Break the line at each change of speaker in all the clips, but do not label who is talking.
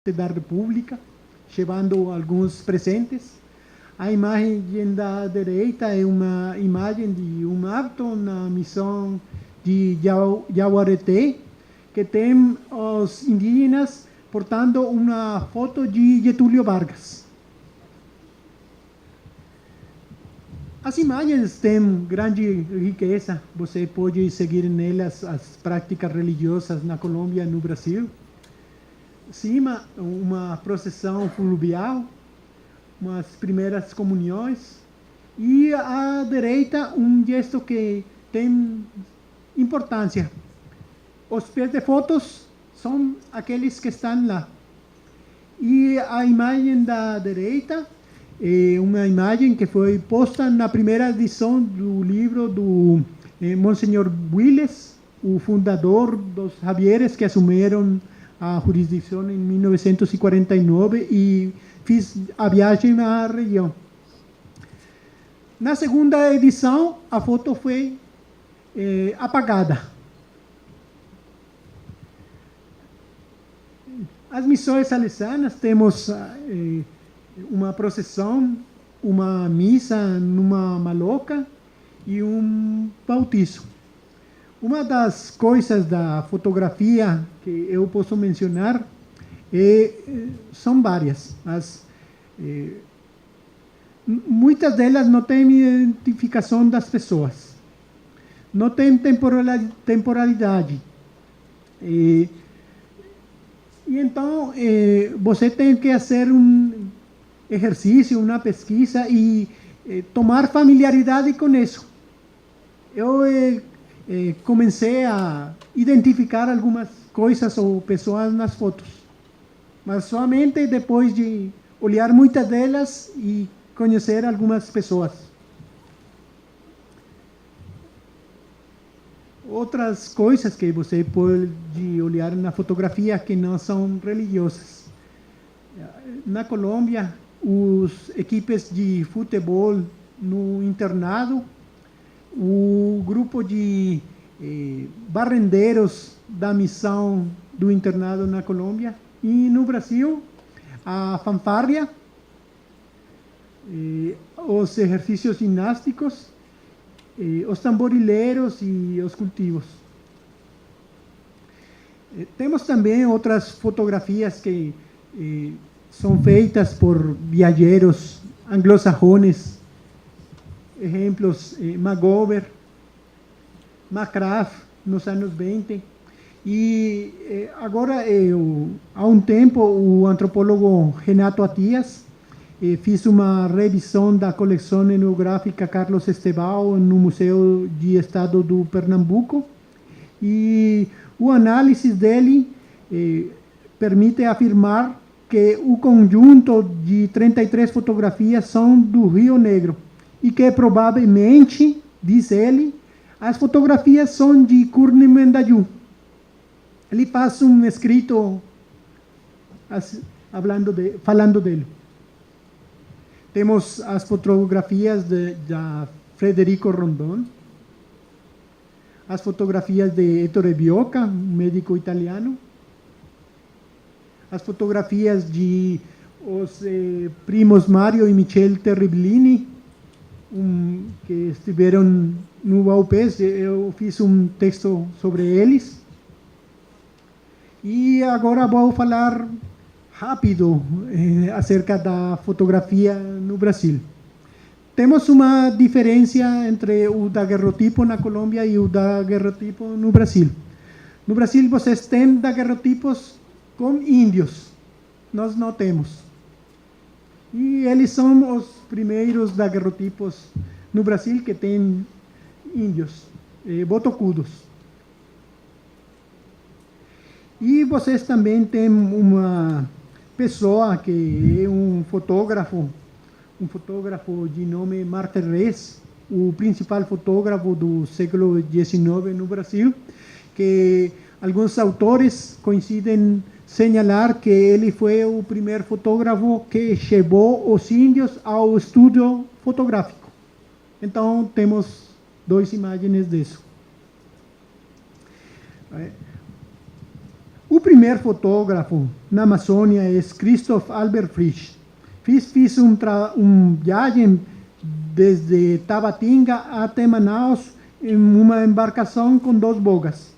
da República, levando alguns presentes. A imagem da direita é uma imagem de um ato na missão de Yaguareté, que tem os indígenas portando uma foto de Getúlio Vargas. As imagens têm grande riqueza, você pode seguir nelas as práticas religiosas na Colômbia e no Brasil. Cima, uma procissão fluvial, umas primeiras comunhões, e à direita um gesto que tem importância. Os pés de fotos são aqueles que estão lá. E a imagem da direita é uma imagem que foi posta na primeira edição do livro do Monsenhor Willes, o fundador dos Javieres, que assumiram a jurisdição em 1949 e fiz a viagem à região. Na segunda edição, a foto foi apagada. As missões salesianas temos uma procissão, uma missa numa maloca e um bautizo. Uma das coisas da fotografia que eu posso mencionar são várias. Muitas delas não têm identificação das pessoas, não tem temporalidade. E então, você tem que fazer um exercício, uma pesquisa e tomar familiaridade com isso. Eu comecei a identificar algumas coisas ou pessoas nas fotos, mas somente depois de olhar muitas delas e conhecer algumas pessoas. Outras coisas que você pode olhar na fotografia que não são religiosas. Na Colômbia, os equipes de futebol no internado, o grupo de barrendeiros da missão do internado na Colômbia, e no Brasil, a fanfarria, os exercícios ginásticos, os tamborileiros e os cultivos. Temos também outras fotografias que são feitas por viajeros anglo-sajones, exemplos, MacGyver, McCraft, nos anos 20. E agora, há um tempo, o antropólogo Renato Atias fez uma revisão da coleção etnográfica Carlos Estevão no Museu de Estado do Pernambuco, e o análise dele permite afirmar que o conjunto de 33 fotografias são do Rio Negro, e que provavelmente, diz ele, as fotografias são de Curne Mendayú. Ele faz um escrito falando dele. Temos as fotografias da Frederico Rondon, as fotografias de Ettore Bioca, um médico italiano, as fotografias de os primos Mário e Michel Terribillini, que estiveram no UAUPES. Eu fiz um texto sobre eles. E agora vou falar rápido acerca da fotografia no Brasil. Temos uma diferença entre o daguerrotipo na Colômbia e o daguerrotipo no Brasil. No Brasil, vocês têm daguerrotipos com índios. Nós não temos. E eles são os primeiros daguerrotipos no Brasil que têm índios, botocudos. E vocês também têm uma pessoa que é um fotógrafo de nome Martin Rees, o principal fotógrafo do século XIX no Brasil, que alguns autores coincidem señalar que ele foi o primeiro fotógrafo que levou os índios ao estúdio fotográfico. Então, temos duas imagens disso. O primeiro fotógrafo na Amazônia é Christoph Albert Frisch. Fiz viagem desde Tabatinga até Manaus em uma embarcação com 2 bogas.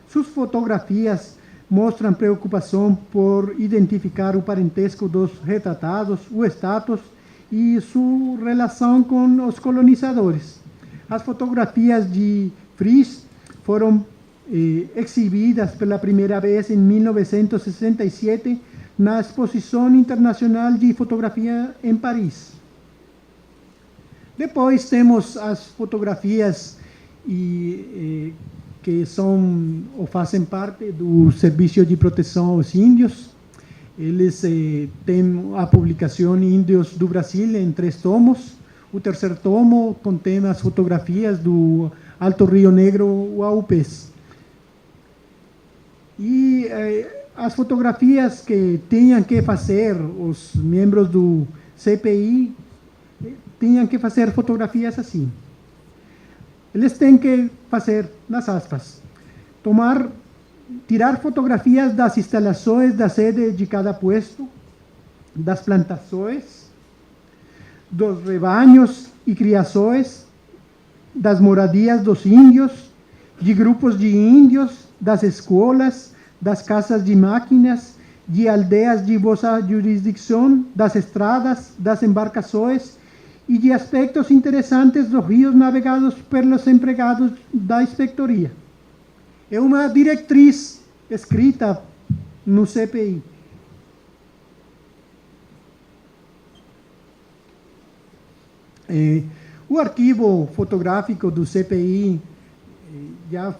Suas fotografias mostram preocupação por identificar o parentesco dos retratados, o status e sua relação com os colonizadores. As fotografias de Frisch foram exibidas pela primeira vez em 1967 na Exposição Internacional de Fotografia em Paris. Depois temos as fotografias que são ou fazem parte do Serviço de Proteção aos Índios. Eles têm a publicação Índios do Brasil em 3 tomos. O terceiro tomo contém as fotografias do Alto Rio Negro UAUPES. E as fotografias que tinham que fazer os membros do CPI, tinham que fazer fotografias assim. Eles têm que fazer, nas aspas, tirar fotografias das instalações da sede de cada puesto, das plantações, dos rebanhos e criações, das moradias dos índios, de grupos de índios, das escolas, das casas de máquinas, de aldeias de vossa jurisdição, das estradas, das embarcações e de aspectos interessantes dos rios navegados pelos empregados da inspetoria. É uma diretriz escrita no CPI. O arquivo fotográfico do CPI já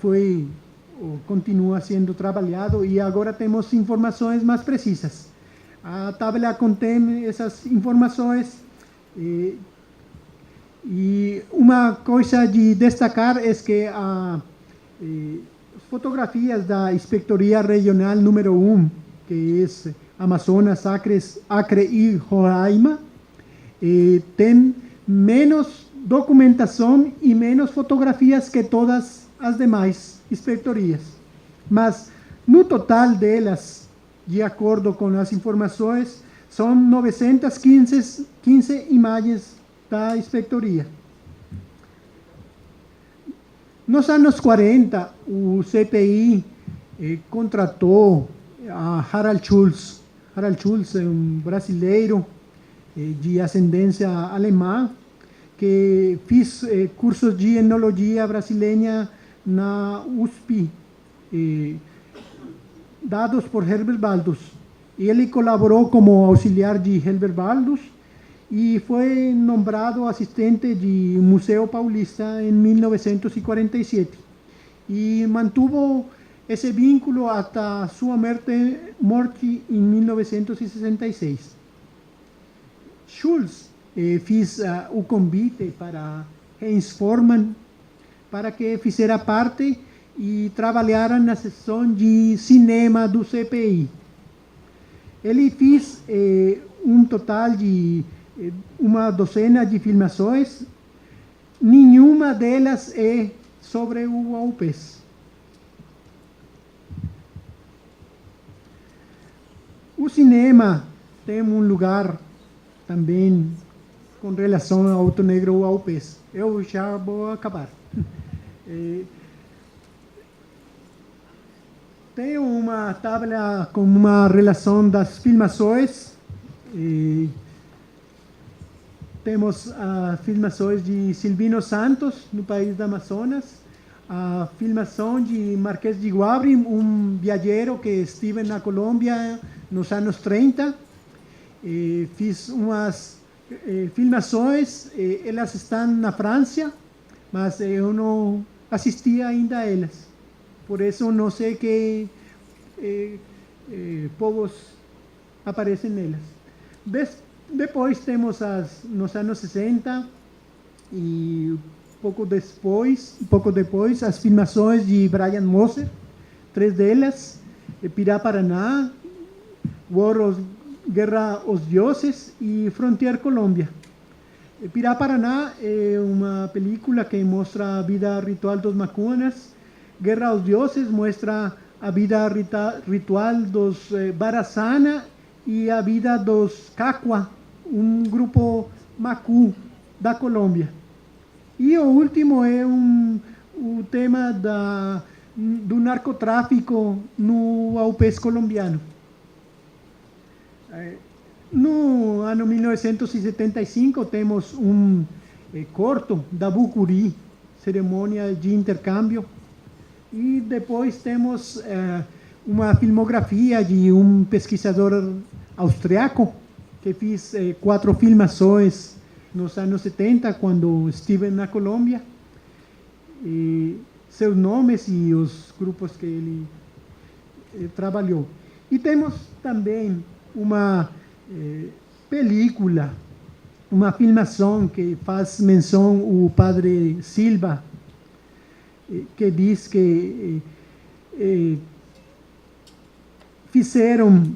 continua sendo trabalhado e agora temos informações mais precisas. A tabela contém essas informações e uma coisa de destacar é que as fotografias da Inspetoria Regional número 1, que é Amazonas, Acre e Roraima, tem menos documentação e menos fotografias que todas as demais inspetorias. Mas, no total delas, de acordo com as informações, são 915 imagens da inspetoria. Nos anos 40, o CPI contratou a Harald Schulz. Harald Schulz é um brasileiro de ascendência alemã que fez cursos de enologia brasileira na USP, dados por Herbert Baldus. Ele colaborou como auxiliar de Herbert Baldus e foi nombrado assistente de Museu Paulista em 1947. E mantuvo esse vínculo até sua morte em 1966. Schulz fez o convite para Heinz Formann para que fizesse parte e trabalhara na seção de cinema do CPI. Ele fez um total de uma docena de filmações, nenhuma delas é sobre o UAUPES. O cinema tem um lugar também com relação ao Alto Negro UAUPES. Eu já vou acabar. Tem uma tabela com uma relação das filmações. Temos as filmações de Silvino Santos, no país do Amazonas, a filmação de Marquês de Guabri, um viajeiro que esteve na Colômbia nos anos 30. Fiz umas filmações, elas estão na França, mas eu não assisti ainda a elas. Por isso não sei que povos aparecem nelas. Depois temos nos anos 60 e pouco depois as filmações de Brian Moser, 3 delas, Pirá-Paraná, Guerra aos Dioses e Frontier Colômbia. Pirá-Paraná é uma película que mostra a vida ritual dos macuanas. Guerra aos Dioses mostra a vida ritual dos Barazana e a vida dos Cacua, grupo Macu da Colômbia. E o último é o tema do narcotráfico no Aupés colombiano. No ano 1975 temos corto da Bucuri, cerimônia de intercâmbio, e depois temos uma filmografia de pesquisador austriaco que fez 4 filmações nos anos 70, quando estive na Colômbia, e seus nomes e os grupos que ele trabalhou. E temos também uma película, uma filmação que faz menção o padre Silva, que diz que fizeram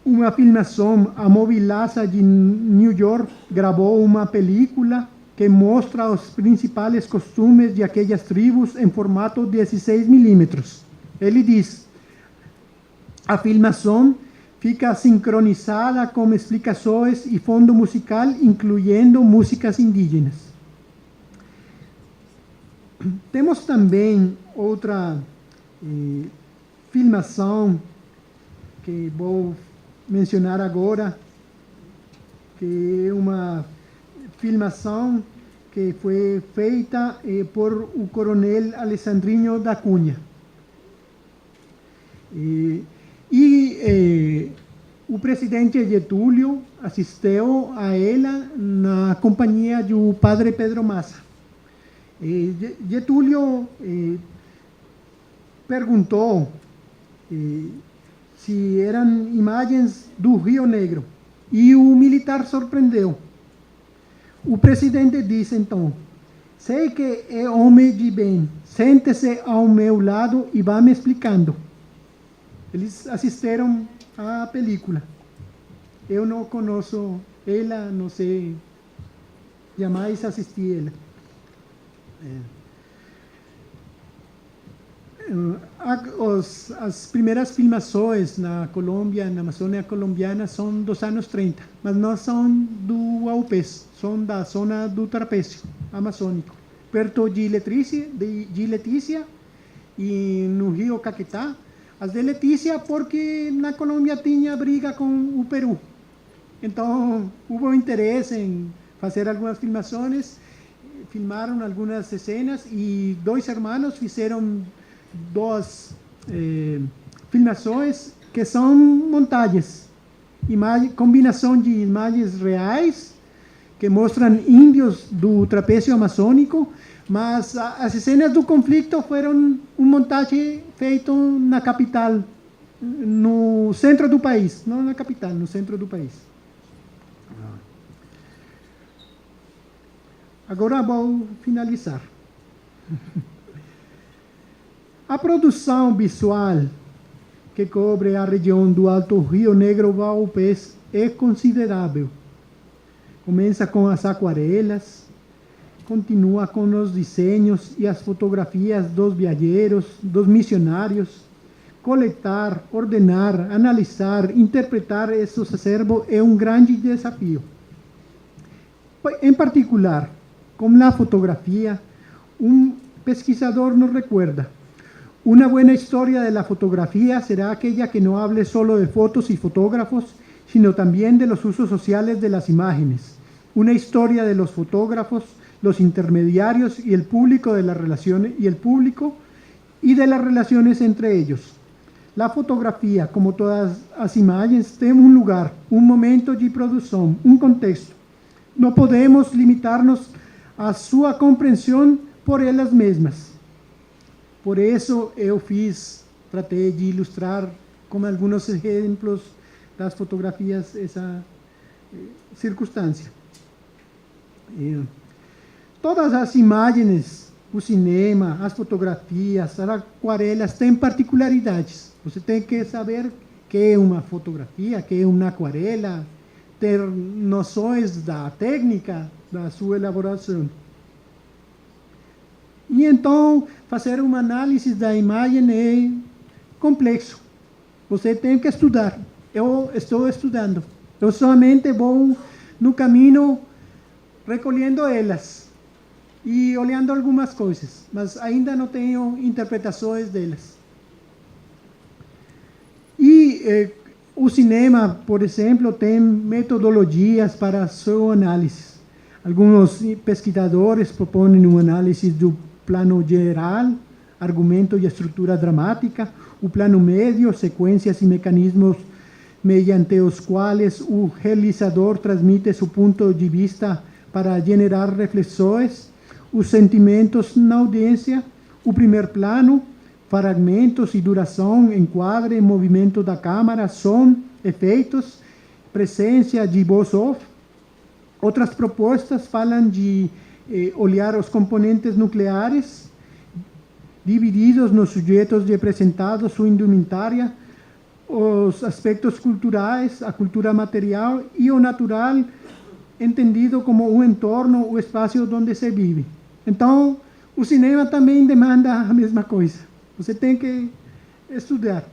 uma filmação, a Movilaza de New York gravou uma película que mostra os principais costumes de aquelas tribos em formato 16 milímetros. Ele diz, a filmação fica sincronizada com explicações e fundo musical, incluindo músicas indígenas. Temos também outra filmação que vou mencionar agora, que é uma filmação que foi feita por o coronel Alessandrinho da Cunha. O presidente Getúlio assistiu a ela na companhia do padre Pedro Massa. Getúlio perguntou se eram imagens do Rio Negro, e o militar surpreendeu. O presidente disse então, sei que é homem de bem, sente-se ao meu lado e vá me explicando. Eles assistiram à película. Eu não conheço ela, não sei, jamais assisti ela. As primeiras filmações na Colômbia, na Amazônia colombiana, são dos anos 30, mas não são do Aupés, são da zona do Trapézio amazônico, perto de Letícia e no rio Caquetá. As de Letícia porque na Colômbia tinha briga com o Peru. Então, houve interesse em fazer algumas filmações, filmaram algumas cenas e 2 irmãos fizeram 2 filmações que são montagens, combinação de imagens reais que mostram índios do trapézio amazônico, mas as cenas do conflito foram uma montagem feita na capital, no centro do país, não na capital, no centro do país. Agora vou finalizar. A produção visual que cobre a região do Alto Rio Negro Aupés é considerável. Começa com as aquarelas, continua com os desenhos e as fotografias dos viajeros, dos missionários. Coletar, ordenar, analisar, interpretar esses acervos é um grande desafio. Em particular, como na fotografia, um pesquisador nos recuerda: una buena historia de la fotografía será aquella que no hable solo de fotos y fotógrafos, sino también de los usos sociales de las imágenes. Una historia de los fotógrafos, los intermediarios y el público de las relaciones y de las relaciones entre ellos. La fotografía, como todas as imagens, tem um lugar, um momento de produção, um contexto. Não podemos limitar-nos à sua compreensão por elas mesmas. Por isso eu tratei de ilustrar com alguns exemplos das fotografias essa circunstância. Todas as imagens, o cinema, as fotografias, as aquarelas têm particularidades. Você tem que saber que é uma fotografia, que é uma aquarela, ter noções da técnica da sua elaboração. E então, fazer uma análise da imagem é complexo. Você tem que estudar. Eu estou estudando. Eu somente vou no caminho recolhendo elas e olhando algumas coisas, mas ainda não tenho interpretações delas. E o cinema, por exemplo, tem metodologias para sua análise. Alguns pesquisadores propõem uma análise do plano geral, argumento e estrutura dramática, o plano médio, sequências e mecanismos mediante os quais o realizador transmite seu ponto de vista para generar reflexões, os sentimentos na audiência, o primeiro plano, fragmentos e duração, enquadre, movimento da câmera, som, efeitos, presença de voz off. Outras propostas falam de olhar os componentes nucleares, divididos nos sujeitos representados, sua indumentária, os aspectos culturais, a cultura material e o natural, entendido como o entorno, o espaço onde se vive. Então, o cinema também demanda a mesma coisa. Você tem que estudar.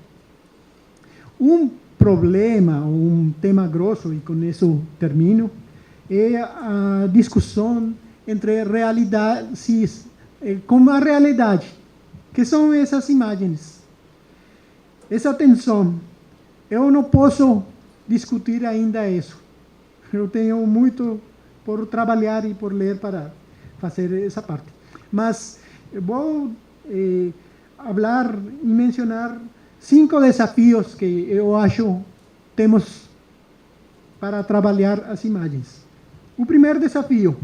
Um problema, um tema grosso, e com isso termino, é a discussão entre realidade, com a realidade. Que são essas imagens? Essa tensão. Eu não posso discutir ainda isso. Eu tenho muito por trabalhar e por ler para fazer essa parte. Mas vou falar e mencionar 5 desafios que eu acho temos para trabalhar as imagens. O primeiro desafio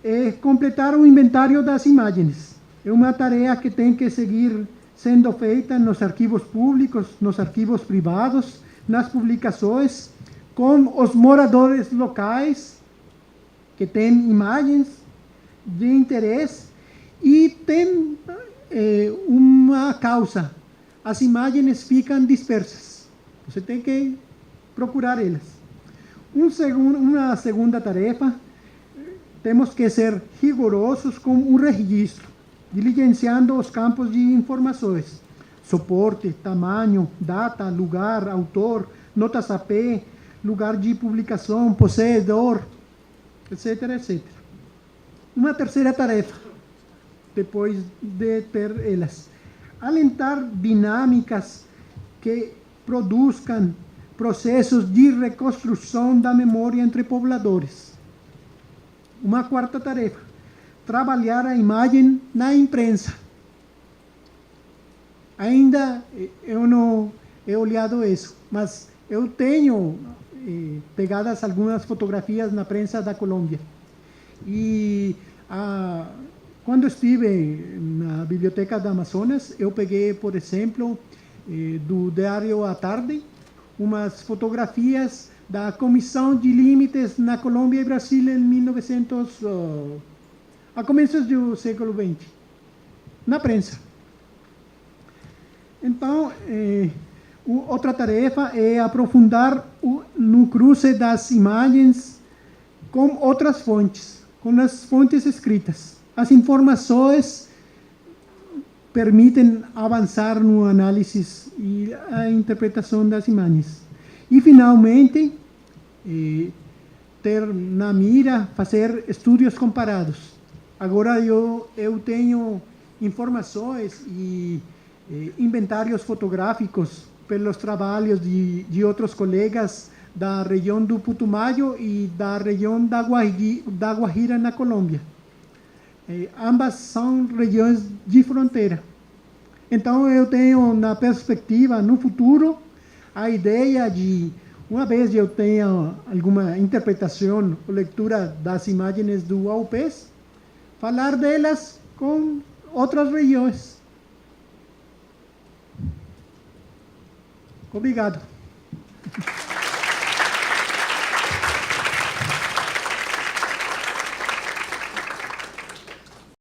é completar o inventário das imagens. É uma tarefa que tem que seguir sendo feita nos arquivos públicos, nos arquivos privados, nas publicações, com os moradores locais, que têm imagens de interesse, e tem uma causa. As imagens ficam dispersas. Você tem que procurar elas. Uma segunda tarefa, temos que ser rigorosos com o registro, diligenciando os campos de informações, suporte, tamanho, data, lugar, autor, notas AP, lugar de publicação, possuidor, etc, etc. Uma terceira tarefa, depois de ter elas, alentar dinâmicas que produzam processos de reconstrução da memória entre pobladores. Uma quarta tarefa, trabalhar a imagem na imprensa. Ainda eu não he olhado isso, mas eu tenho pegadas algumas fotografias na prensa da Colômbia. E quando estive na Biblioteca do Amazonas, eu peguei, por exemplo, do Diário à Tarde, umas fotografias da Comissão de Limites na Colômbia e Brasil em 1900, a começos do século XX, na prensa. Então, outra tarefa é aprofundar no cruce das imagens com outras fontes, com as fontes escritas. As informações permitem avançar no análise e a interpretação das imagens. E, finalmente, ter na mira, fazer estudos comparados. Agora eu tenho informações e inventários fotográficos pelos trabalhos de outros colegas da região do Putumayo e da região da Guajira na Colômbia. Ambas são regiões de fronteira. Então, eu tenho na perspectiva, no futuro, a ideia de, uma vez eu tenha alguma interpretação ou leitura das imagens do AUPES, falar delas com outras regiões. Obrigado.